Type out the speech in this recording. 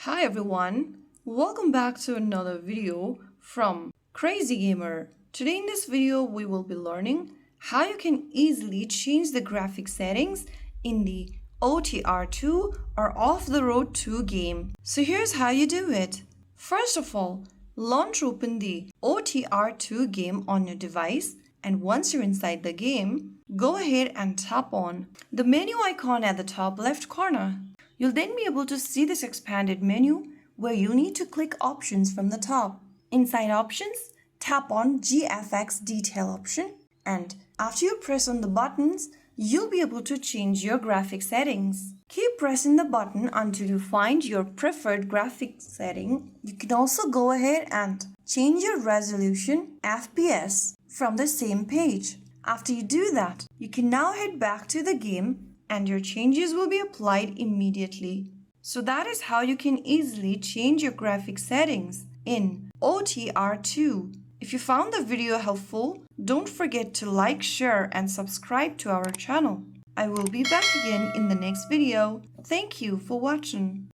Hi everyone, welcome back to another video from Crazy Gamer. Today in this video we will be learning how you can easily change the graphic settings in the OTR 2 or Off the Road 2 game. So here's how you do it. First of all, launch open the OTR 2 game on your device, and once you're inside the game, go ahead and tap on the menu icon at the top left corner. You'll then be able to see this expanded menu where you need to click options from the top. Inside options, tap on GFX detail option, and after you press on the buttons, you'll be able to change your graphic settings. Keep pressing the button until you find your preferred graphic setting. You can also go ahead and change your resolution FPS from the same page. After you do that, you can now head back to the game and your changes will be applied immediately. So that is how you can easily change your graphic settings in OTR 2. If you found the video helpful, don't forget to like, share and subscribe to our channel. I will be back again in the next video. Thank you for watching.